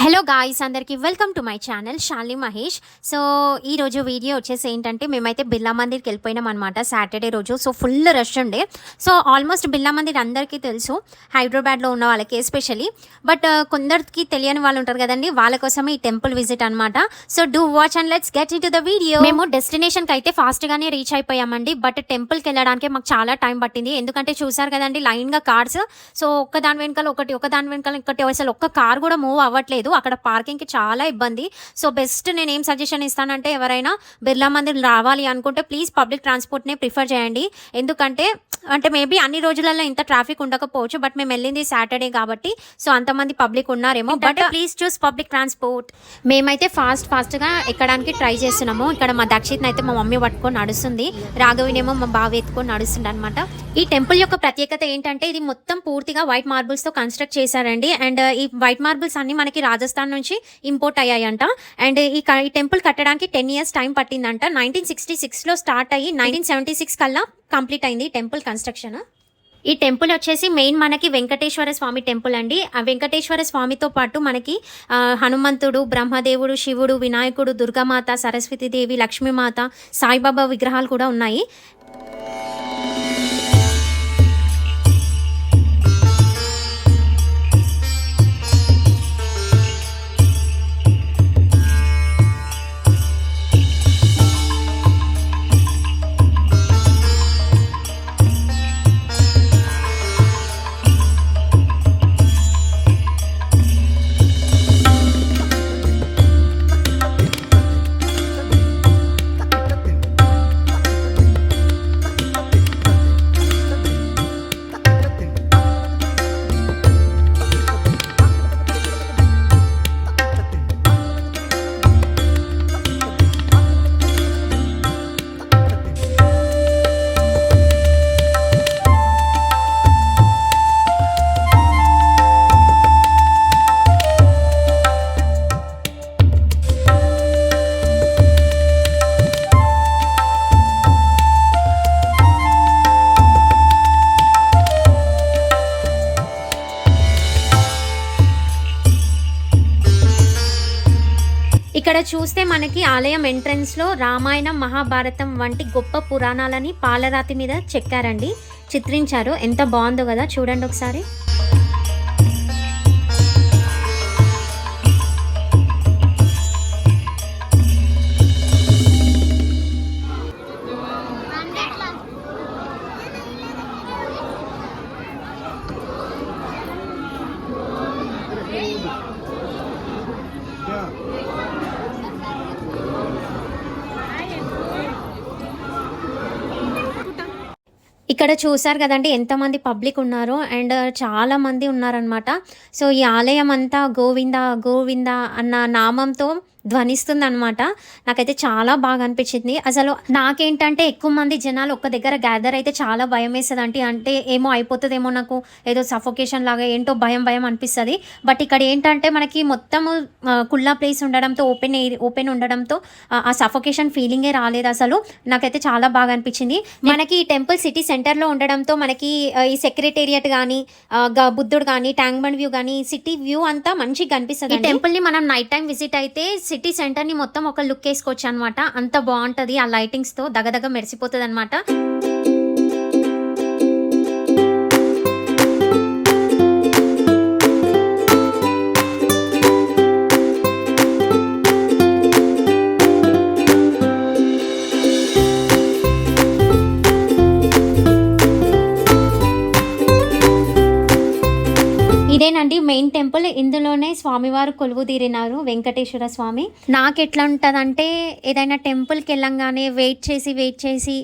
Hello guys, అందరికీ welcome to my channel Shalini Mahesh. So ఈరోజు video వచ్చేసి ఏంటంటే, మేమైతే బిర్లా మందిర్కి వెళ్ళిపోయినాం అనమాట సాటర్డే రోజు. సో ఫుల్ రష్ ఉండే. సో ఆల్మోస్ట్ బిర్లా మందిర్ అందరికీ తెలుసు, హైదరాబాద్లో ఉన్న వాళ్ళకి ఎస్పెషలీ. బట్ కొందరికి తెలియని వాళ్ళు ఉంటారు కదండి, వాళ్ళ కోసమే ఈ టెంపుల్ విజిట్ అనమాట. So do watch and let's get in to the video. మేము డెస్టినేషన్కి అయితే ఫాస్ట్గానే రీచ్ అయిపోయామండి. బట్ టెంపుల్కి వెళ్ళడానికి మాకు చాలా టైం పట్టింది. ఎందుకంటే చూసారు కదండి, లైన్గా కార్స్. సో ఒకదాని వెనకాల ఇంకోటి, అసలు ఒక్క కార్ కూడా మూవ్ అవ్వట్లేదు. అక్కడ పార్కింగ్కి చాలా ఇబ్బంది. సో బెస్ట్ నేను ఏం సజెషన్ ఇస్తానంటే, ఎవరైనా బిర్లా మందిర్ రావాలి అనుకుంటే ప్లీజ్ పబ్లిక్ ట్రాన్స్పోర్ట్నే ప్రిఫర్ చేయండి. ఎందుకంటే మేబీ అన్ని రోజులలో ఇంత ట్రాఫిక్ ఉండకపోవచ్చు, బట్ మేము వెళ్ళింది సాటర్డే కాబట్టి సో అంతమంది పబ్లిక్ ఉన్నారేమో. But please choose public transport. మేమైతే ఫాస్ట్గా ఎక్కడానికి ట్రై చేస్తున్నాము. ఇక్కడ మా దక్షిత్ని అయితే మా మమ్మీ పట్టుకొని నడుస్తుంది, రాఘవినేమో మా బావ ఎత్తుకొని నడుస్తుంది అనమాట. ఈ టెంపుల్ యొక్క ప్రత్యేకత ఏంటంటే, ఇది మొత్తం పూర్తిగా వైట్ మార్బుల్స్తో కన్స్ట్రక్ట్ చేశారండి. అండ్ ఈ వైట్ మార్బుల్స్ అన్ని మనకి రాజస్థాన్ నుంచి ఇంపోర్ట్ అయ్యాయంట. అండ్ ఈ టెంపుల్ కట్టడానికి 10 years టైం పట్టిందంట. 1966లో స్టార్ట్ అయ్యి 1976 కల్లా కంప్లీట్ అయింది టెంపుల్ కన్స్ట్రక్షన్. ఈ టెంపుల్ వచ్చేసి మెయిన్ మనకి వెంకటేశ్వర స్వామి టెంపుల్ అండి. ఆ వెంకటేశ్వర స్వామితో పాటు మనకి హనుమంతుడు, బ్రహ్మదేవుడు, శివుడు, వినాయకుడు, దుర్గామాత, సరస్వతీదేవి, లక్ష్మీమాత, సాయిబాబా విగ్రహాలు కూడా ఉన్నాయి. ఇక్కడ చూస్తే మనకి ఆలయం ఎంట్రన్స్లో రామాయణం, మహాభారతం వంటి గొప్ప పురాణాలని పాలరాతి మీద చెక్కారండి, చిత్రించారు. ఎంత బాగుందో కదా, చూడండి ఒకసారి. ఇక్కడ చూసారు కదండి ఎంతమంది పబ్లిక్ ఉన్నారో, అండ్ చాలా మంది ఉన్నారనమాట. సో ఈ ఆలయం అంతా గోవింద గోవింద అన్న నామంతో ధ్వనిస్తుంది అనమాట. నాకైతే చాలా బాగా అనిపించింది. అసలు నాకేంటంటే, ఎక్కువ మంది జనాలు ఒక్క దగ్గర గ్యాదర్ అయితే చాలా భయం వేస్తుంది. అంటే ఏమో అయిపోతుందేమో, నాకు ఏదో సఫోకేషన్ లాగా ఏంటో భయం అనిపిస్తుంది. బట్ ఇక్కడ ఏంటంటే మనకి మొత్తము కుల్లా ప్లేస్ ఉండడంతో, ఓపెన్ ఉండడంతో ఆ సఫోకేషన్ ఫీలింగే రాలేదు. అసలు నాకైతే చాలా బాగా అనిపించింది. మనకి ఈ టెంపుల్ సిటీ సెంటర్లో ఉండడంతో మనకి ఈ సెక్రటేరియట్ కానీ, బుద్ధుడు కానీ, ట్యాంక్ బండ్ వ్యూ కానీ, సిటీ వ్యూ అంతా మంచిగా కనిపిస్తుంది. ఈ టెంపుల్ని మనం నైట్ టైం విజిట్ అయితే సిటీ సెంటర్ని మొత్తం ఒక లుక్ వేసుకోవచ్చు అనమాట. అంత బాగుంటుంది, ఆ లైటింగ్స్తో దగదగ మెరిసిపోతుంది అనమాట. ఇదేనండి మెయిన్ టెంపుల్. ఇందులోనే స్వామివారు కొలువు తీరినారు, వెంకటేశ్వర స్వామి. నాకు ఎట్లా ఉంటుందంటే, ఏదైనా టెంపుల్కి వెళ్ళంగానే వెయిట్ చేసి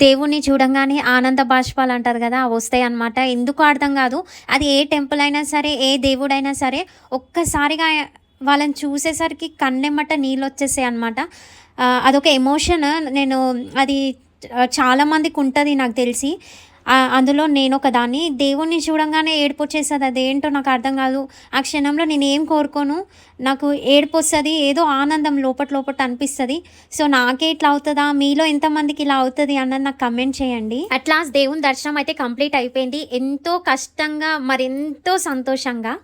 దేవుణ్ణి చూడంగానే ఆనంద బాష్పాలు అంటారు కదా, అవి వస్తాయి అన్నమాట. ఎందుకు అర్థం కాదు. అది ఏ టెంపుల్ అయినా సరే, ఏ దేవుడైనా సరే, ఒక్కసారిగా వాళ్ళని చూసేసరికి కన్నెమ్మట నీళ్ళు వచ్చేసాయి అనమాట. అదొక ఎమోషన్. అది చాలామందికి ఉంటుంది నాకు తెలిసి. అందులో నేను ఒక దాన్ని. దేవుణ్ణి చూడంగానే ఏడుపు వచ్చేస్తుంది. అదేంటో నాకు అర్థం కాదు. ఆ క్షణంలో నేను ఏం కోరుకోను, నాకు ఏడుపు వస్తుంది, ఏదో ఆనందం లోపట అనిపిస్తుంది. సో నాకే ఇట్లా అవుతుందా, మీలో ఎంతమందికి ఇలా అవుతుంది అన్నది నాకు కమెంట్ చేయండి. అట్లాస్ దేవుని దర్శనం అయితే కంప్లీట్ అయిపోయింది. ఎంతో కష్టంగా, మరెంతో సంతోషంగా.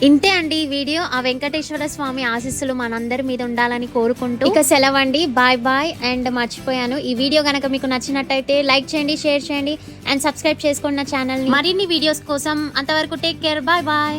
ఇంతే అండి ఈ వీడియో. ఆ వెంకటేశ్వర స్వామి ఆశీస్సులు మనందరి మీద ఉండాలని కోరుకుంటూ ఇక సెలవండి. Bye bye. అండ్ మర్చిపోయాను, ఈ వీడియో కనుక మీకు నచ్చినట్టయితే లైక్ చేయండి, షేర్ చేయండి అండ్ సబ్స్క్రైబ్ చేసుకోండి నా ఛానల్ని మరిన్ని వీడియోస్ కోసం. అంతవరకు టేక్ కేర్. Bye bye.